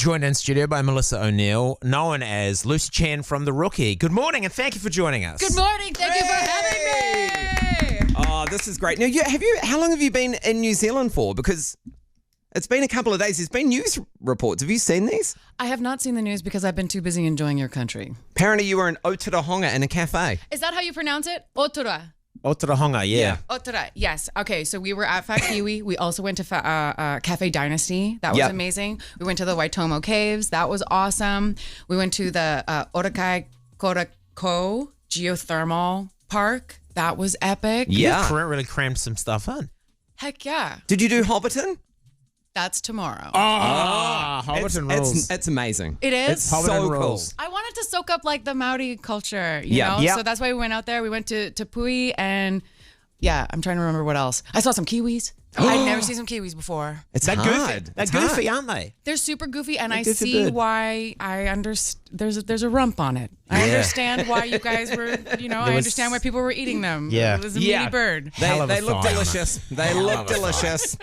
joined in studio by Melissa O'Neill, known as Lucy Chen from The Rookie. Good morning and thank you for joining us. Good morning. Thank you for having me. Oh, this is great. Now, how long have you been in New Zealand for? Because it's been a couple of days. There's been news reports. Have you seen these? I have not seen the news because I've been too busy enjoying your country. Apparently you were in Otorohanga in a cafe. Is that how you pronounce it? Otura. Otorohanga, yeah. Otura, yes. Okay, so we were at Fat Kiwi. We also went to Cafe Dynasty. That was amazing. We went to the Waitomo Caves. That was awesome. We went to the Orakai Korako Geothermal Park. That was epic. Yeah. You really crammed some stuff in. Heck yeah. Did you do Hobbiton? That's tomorrow. Hobbiton rules. It's amazing. It is? It's so cool. I wanted to soak up like the Maori culture, you know? Yeah. So that's why we went out there. We went to Pui and I'm trying to remember what else. I saw some kiwis. I'd never seen some kiwis before. It's They're hard. goofy. They're goofy, aren't they? They're super goofy, and I see why there's a rump on it. I understand why you guys were, I understand why people were eating them. Yeah. It was a meaty bird. They look delicious. They look delicious.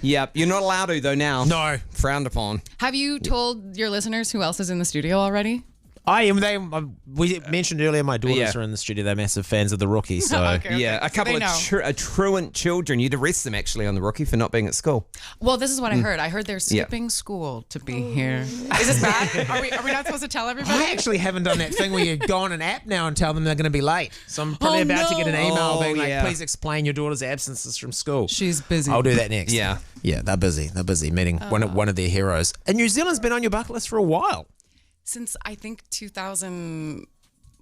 Yep. You're not allowed to, though, now. No. Frowned upon. Have you told your listeners who else is in the studio already? I am. We mentioned earlier my daughters are in the studio. They're massive fans of The Rookie. So Okay. A couple of truant children. You'd arrest them actually on The Rookie for not being at school. Well, this is what I heard. I heard they're skipping school to be here. Is this bad? Are we not supposed to tell everybody? I actually haven't done that thing where you go on an app now and tell them they're going to be late. So I'm probably about to get an email being like, please explain your daughter's absences from school. She's busy. I'll do that next. Yeah. Yeah, they're busy. They're busy meeting one of their heroes. And New Zealand's been on your bucket list for a while. Since I think 2000,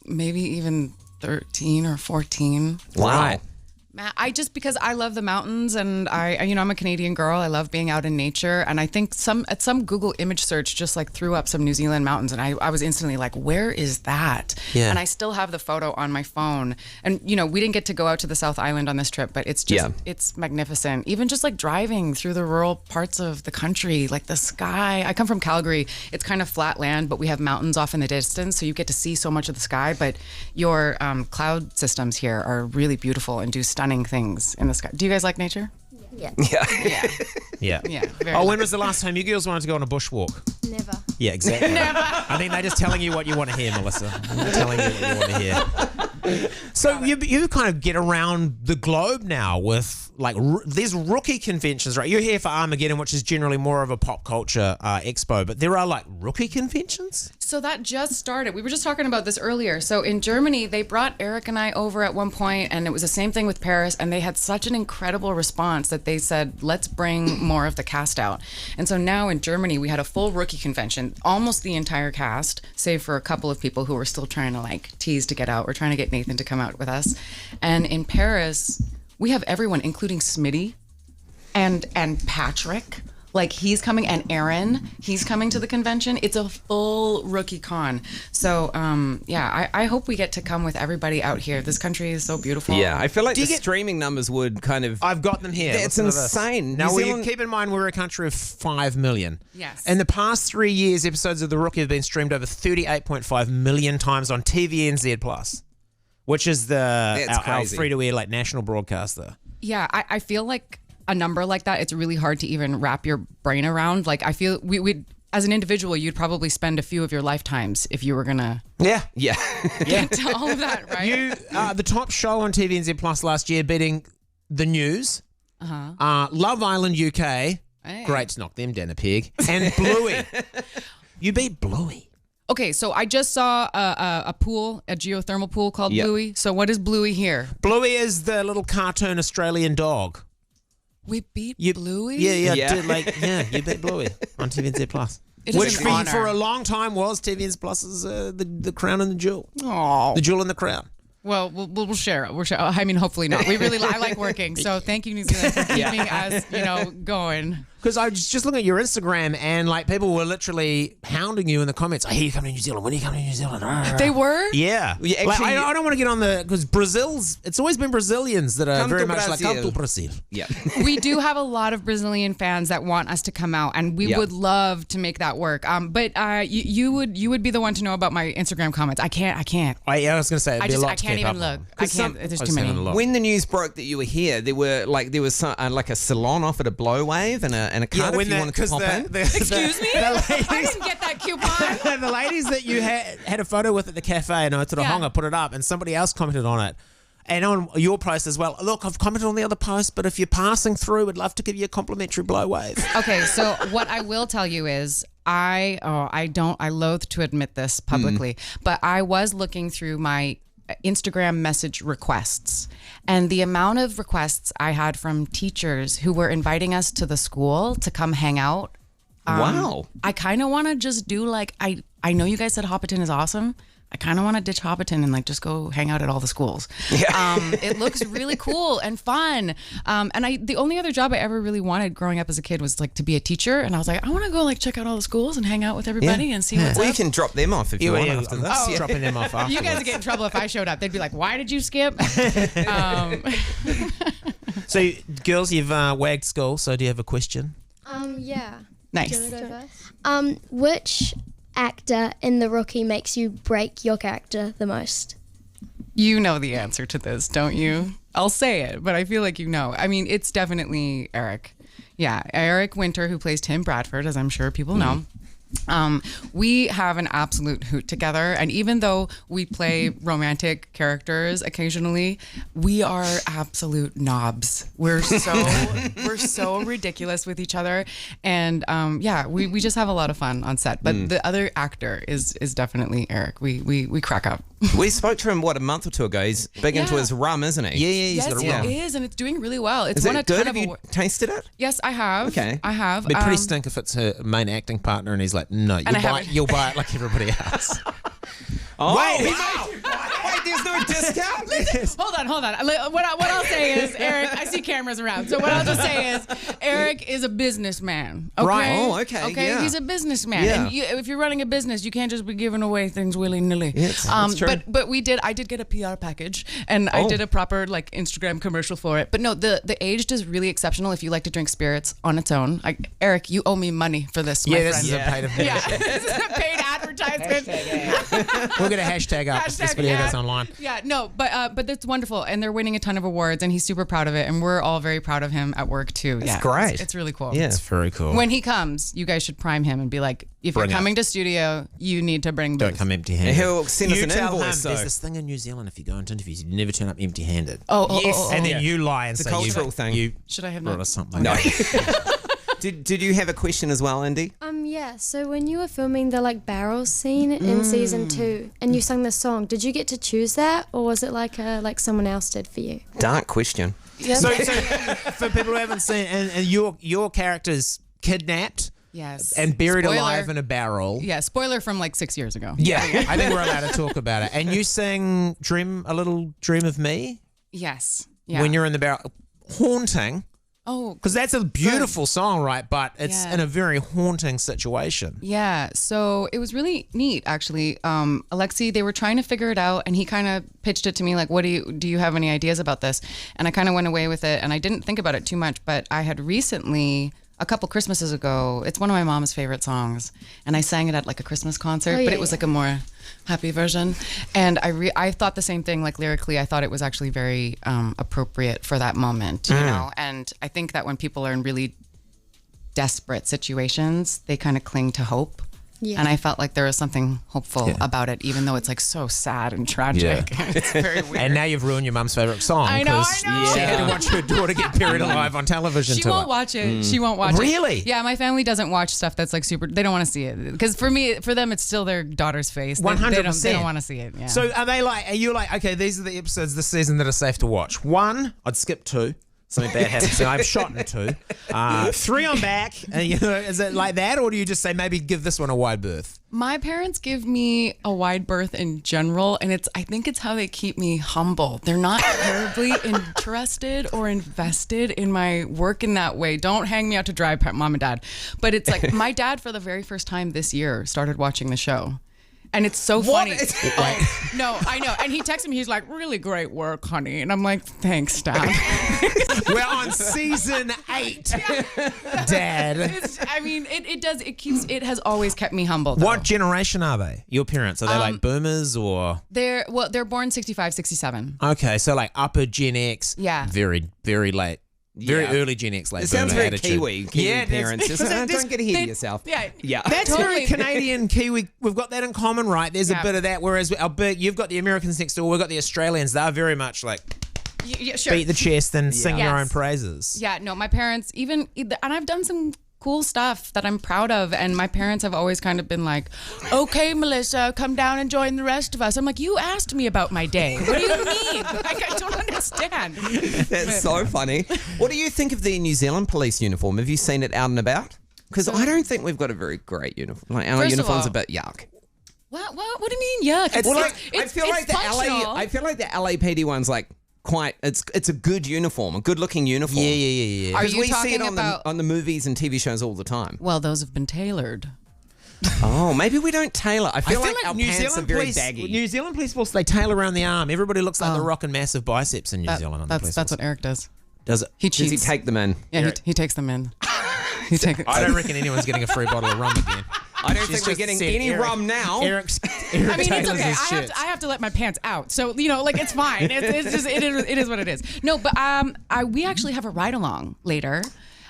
maybe even 13 or 14. Wow. Because I love the mountains and I'm a Canadian girl. I love being out in nature. And I think at some Google image search just like threw up some New Zealand mountains. And I was instantly like, where is that? Yeah. And I still have the photo on my phone. And, we didn't get to go out to the South Island on this trip, but it's just, it's magnificent. Even just like driving through the rural parts of the country, like the sky. I come from Calgary. It's kind of flat land, but we have mountains off in the distance. So you get to see so much of the sky. But your cloud systems here are really beautiful and do stunning things in the sky. Do you guys like nature? Yeah. Yeah. When was the last time you girls wanted to go on a bushwalk? Never. Yeah, exactly. Never. I think they're just telling you what you want to hear, Melissa. They're telling you what you want to hear. So you kind of get around the globe now with there's rookie conventions, right? You're here for Armageddon, which is generally more of a pop culture expo, but there are like rookie conventions? So that just started. We were just talking about this earlier. So in Germany, they brought Eric and I over at one point, and it was the same thing with Paris, and they had such an incredible response that they said, let's bring more of the cast out. And so now in Germany, we had a full rookie convention, almost the entire cast, save for a couple of people who were still trying to tease to get out. We're trying to get Nathan to come out with us. And in Paris, we have everyone, including Smitty and Patrick. He's coming, and Aaron, he's coming to the convention. It's a full rookie con. So, I hope we get to come with everybody out here. This country is so beautiful. Yeah, I feel like the streaming numbers would kind of... I've got them here. It's insane. Now, keep in mind we're a country of 5 million. Yes. In the past 3 years, episodes of The Rookie have been streamed over 38.5 million times on TVNZ+, which is our free-to-air national broadcaster. Yeah, I feel like a number like that, it's really hard to even wrap your brain around. I feel we'd as an individual, you'd probably spend a few of your lifetimes if you were gonna get to all of that, right? You the top show on TVNZ Plus last year, beating The News, Love Island UK, Hey. great to knock them down a peg, and Bluey. You beat Bluey. Okay, so I just saw a pool, a geothermal pool called Bluey. So what is Bluey here? Bluey is the little cartoon Australian dog. We beat Bluey? Yeah. You beat Bluey on TVNZ Plus. Which for a long time was TVNZ Plus's the crown and the jewel. Oh. The jewel and the crown. Well, we'll share it. I mean, hopefully not. I like working. So thank you, New Zealand, for keeping us, going. Because I was just looking at your Instagram and people were literally hounding you in the comments. I hear you coming to New Zealand. When are you coming to New Zealand? They were? Yeah. Actually, I don't want to get on because it's always been Brazilians that are very much like, come to Brazil. Yeah. We do have a lot of Brazilian fans that want us to come out, and we would love to make that work. But you would be the one to know about my Instagram comments. I can't. I was going to say, it'd be a lot I can't even look. I can't. There's too many. When the news broke that you were here, there was a salon offered a blow wave and and a card if you wanted to pop in. Excuse me? I didn't get that coupon. The ladies that you had a photo with at the cafe and I to the honga put it up and somebody else commented on it. And on your post as well. Look, I've commented on the other post, but if you're passing through, we'd love to give you a complimentary blow wave. Okay, so what I will tell you is I loathe to admit this publicly, but I was looking through my Instagram message requests, and the amount of requests I had from teachers who were inviting us to the school to come hang out. Wow. I kind of want to just do like, I know you guys said Hoppeton is awesome. I kind of want to ditch Hoppeton and like just go hang out at all the schools. Yeah. It looks really cool and fun. And the only other job I ever really wanted growing up as a kid was like to be a teacher. And I was like, I want to go like check out all the schools and hang out with everybody and see what's Well, up. you can drop them off if you want after this. Dropping them off afterwards. You guys would get in trouble if I showed up. They'd be like, why did you skip? So, girls, you've wagged school, so do you have a question? Yeah. Nice. Do you wanna go first? Which actor in The Rookie makes you break your character the most? You know the answer to this, don't you? I'll say it, but I feel like you know. I mean, it's definitely Eric. Yeah, Eric Winter, who plays Tim Bradford, as I'm sure people know. We have an absolute hoot together, and even though we play romantic characters occasionally, we are absolute knobs. We're so ridiculous with each other, and we just have a lot of fun on set. But the other actor is definitely Eric. We crack up. We spoke to him, a month or two ago. He's big into his rum, isn't he? Yeah, he's got a rum. It is, and it's doing really well. It's Is won it a ton good? of Have you tasted it? Yes, I have. Okay. I have. It'd be pretty stink if it's her main acting partner and he's like, no, you'll buy it like everybody else. Oh, Wait, wait, there's no discount? Hold on. What I'll say is, Eric, I see cameras around. So what I'll just say is, Eric is a businessman. Okay? Right. Oh, okay, Okay, yeah. he's a businessman. Yeah. And if you're running a business, you can't just be giving away things willy-nilly. Yes, that's true. But I did get a PR package, and I did a proper like Instagram commercial for it. But no, the aged is really exceptional if you like to drink spirits on its own. Eric, you owe me money for this, my friend. This is a paid Yeah, this is a paid advertisement. We're going to hashtag up if this video goes online. Yeah, no, but that's wonderful, and they're winning a ton of awards, and he's super proud of it, and we're all very proud of him at work too. That's great. It's really cool. Yeah. It's very cool. When he comes, you guys should prime him and be like, if Bring you're it. coming to studio, you need to bring Don't booze. come empty-handed. He'll send us You an tell invoice, him so- there's this thing in New Zealand, if you go into interviews, you never turn up empty-handed. Oh, And then you lie and It's a say cultural thing. you should I have brought that? us something. No. Did you have a question as well, Andy? Yeah. So when you were filming the like barrels scene in season 2, and you sung this song, did you get to choose that, or was it like someone else did for you? Dark question. So for people who haven't seen, and your character's kidnapped Yes. and buried Spoiler. alive in a barrel. Yeah, spoiler from like 6 years ago. Yeah, I think we're allowed to talk about it. And you sing a little dream of me Yes. Yeah. when you're in the barrel. Haunting. Oh, Because that's a beautiful song, right? But it's Yeah. in a very haunting situation. yeah. So it was really neat, actually. Alexi, they were trying to figure it out, and he kind of pitched it to me like, do you have any ideas about this? And I kind of went away with it, and I didn't think about it too much, but I had recently, a couple Christmases ago, it's one of my mom's favorite songs, and I sang it at like a Christmas concert, but it was like a more happy version. And I thought the same thing, like lyrically, I thought it was actually very appropriate for that moment, you know? And I think that when people are in really desperate situations, they kind of cling to hope. Yeah. And I felt like there was something hopeful about it, even though it's like so sad and tragic. It's very weird. And now you've ruined your mum's favourite song. I know, 'cause I know. She had to watch her daughter get buried alive on television. She to won't her. watch it. She won't watch it. Really? Yeah, my family doesn't watch stuff that's like super. They don't want to see it because for them, it's still their daughter's face. They 100%. They don't want to see it. Yeah. So are you like, okay, these are the episodes this season that are safe to watch? 1, I'd skip 2. Something bad happens. So I've shot in 2. 3, I'm back. Is it like that, or do you just say maybe give this one a wide berth? my parents give me a wide berth in general, and I think it's how they keep me humble. They're not terribly interested or invested in my work in that way. Don't hang me out to dry, mom and dad. But it's like my dad, for the very first time this year, started watching the show. And it's so funny. No, I know. And he texted me. He's like, "Really great work, honey." And I'm like, "Thanks, Dad." We're on season 8, Dad. It has always kept me humble. Though. What generation are they? Your parents? Are they like boomers or? They're born 65, 67. Okay, so like upper Gen X. Yeah. Very, very late Very Yeah. early Gen X late It sounds boomer very attitude. Kiwi Yeah, it is. parents. Just, don't get ahead of yourself. Yeah. That's very Canadian Kiwi. We've got that in common, right? There's a Yeah. bit of that. Whereas you've got the Americans next door, we've got the Australians. They're very much like Yeah, sure. beat the chest and sing your Yes. own praises. Yeah, no, my parents and I've done some cool stuff that I'm proud of, and my parents have always kind of been like, okay, Melissa, come down and join the rest of us. I'm like, you asked me about my day. What do you mean? Like, I don't understand. That's so funny. What do you think of the New Zealand police uniform? Have you seen it out and about? Because I don't think we've got a very great uniform. Like, our First of uniform's a all- bit yuck. What do you mean? Yeah, I feel like the LAPD one's like quite. It's a good uniform, a good looking uniform. Yeah. Are Because you we see talking it about? on the movies and TV shows all the time. Well, those have been tailored. Oh, maybe we don't tailor. I feel like our New pants Zealand are very police, baggy. New Zealand police force, they tailor around the arm. Everybody looks like they're rocking massive biceps in New Zealand. On the police That's force. what Eric does. Does it? He Does cheats. he take them in? Yeah, he takes them in. I don't reckon anyone's getting a free bottle of rum again. I don't She's think we're just getting said any Eric- rum now. Eric I mean, it's tailors okay. his shirts. I have to let my pants out, so like it's fine. It's just it is what it is. No, but we actually have a ride along later.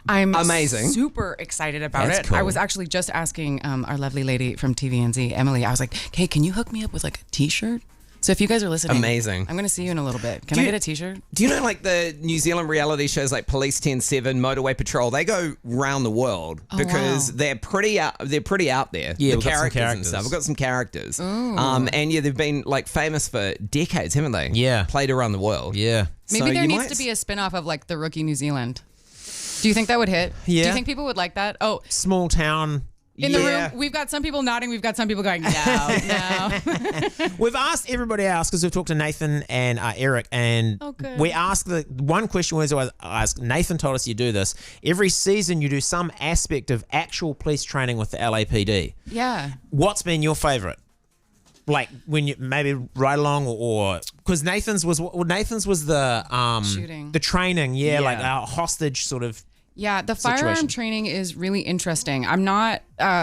I'm Amazing. super excited about That's it. cool. I was actually just asking our lovely lady from TVNZ, Emily. I was like, "Hey, can you hook me up with like a T-shirt?" So if you guys are listening, Amazing. I'm going to see you in a little bit. Can I get a T-shirt? Do you know like the New Zealand reality shows like Police 10-7, Motorway Patrol? They go round the world because wow. they're pretty out there. Yeah, the we've got some characters and characters. stuff. We've got some characters. And yeah, they've been like famous for decades, haven't they? Yeah. Played around the world. Yeah. Maybe So there you needs might- to be a spin-off of like the Rookie New Zealand. Do you think that would hit? Do Yeah. you think people would like that? Oh, Small town. in the room, we've got some people nodding. We've got some people going, no. We've asked everybody else because we've talked to Nathan and Eric, and Oh, good. we asked the one question was always asked. Nathan told us you do this every season. You do some aspect of actual police training with the LAPD. Yeah. What's been your favorite? Like when you maybe ride along or because Nathan's was the Shooting. the training, Yeah. like a hostage sort of. Yeah, the firearm Situation. training is really interesting. I'm not,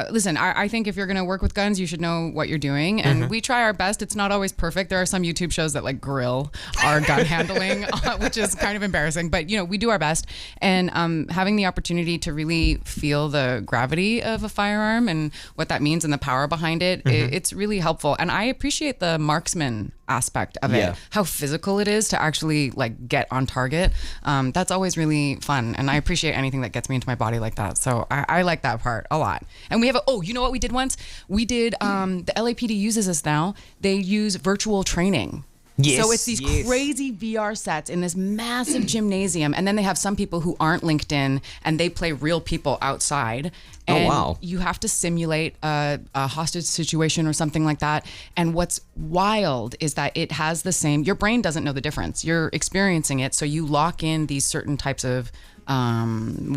listen, I think if you're going to work with guns, you should know what you're doing. And we try our best. It's not always perfect. There are some YouTube shows that like grill our gun handling, which is kind of embarrassing. But, you know, we do our best. And having the opportunity to really feel the gravity of a firearm and what that means and the power behind it, it's really helpful. And I appreciate the marksman aspect of Yeah. it, how physical it is to actually like get on target. That's always really fun. And I appreciate anything that gets me into my body like that. So I like that part a lot. And we have you know what we did once? We did, the LAPD uses us now. They use virtual training. Yes, So it's these yes. crazy VR sets in this massive gymnasium. And then they have some people who aren't linked in and they play real people outside. And wow. you have to simulate a hostage situation or something like that. And what's wild is that it has the same, your brain doesn't know the difference. You're experiencing it. So you lock in these certain types of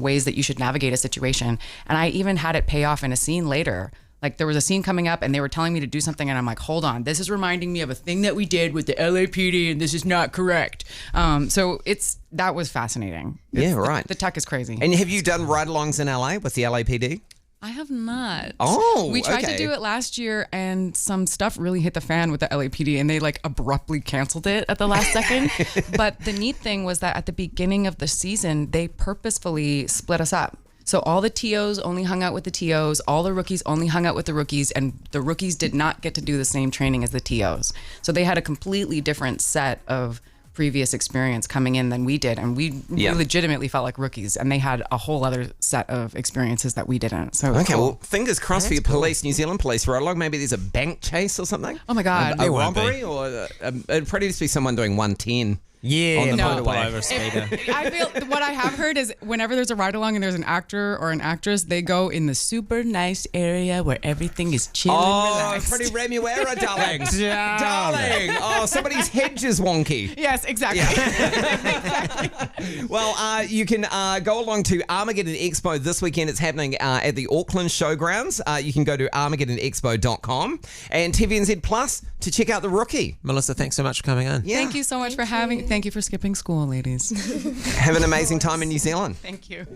ways that you should navigate a situation. And I even had it pay off in a scene later. Like there was a scene coming up and they were telling me to do something and I'm like, hold on, this is reminding me of a thing that we did with the LAPD and this is not correct. So that was fascinating. Yeah, right. The tech is crazy. And have you done ride-alongs in LA with the LAPD? I have not. Oh, we tried okay. to do it last year and some stuff really hit the fan with the LAPD and they like abruptly canceled it at the last second. But the neat thing was that at the beginning of the season, they purposefully split us up. So all the TOs only hung out with the TOs, all the rookies only hung out with the rookies, and the rookies did not get to do the same training as the TOs. So they had a completely different set of previous experience coming in than we did, and we legitimately felt like rookies, and they had a whole other set of experiences that we didn't. So it was Okay, cool. well, fingers crossed for your police, New Zealand police ride-along. Maybe there's a bank chase or something. Oh my God. A There won't be. robbery, or it'd probably just be someone doing 110. Yeah, On the no, motorway. over speeder. I feel what I have heard is whenever there's a ride along and there's an actor or an actress, they go in the super nice area where everything is chill and Oh, relaxed. pretty Remuera, darling. Down. Darling. Oh, somebody's hedge is wonky. Yes, exactly. Well, you can go along to Armageddon Expo this weekend. It's happening at the Auckland Showgrounds. You can go to armageddonexpo.com and TVNZ Plus to check out the rookie. Melissa, thanks so much for coming on. Yeah. Thank you so much for having. Thank you for skipping school, ladies. Have an amazing time in New Zealand. Thank you.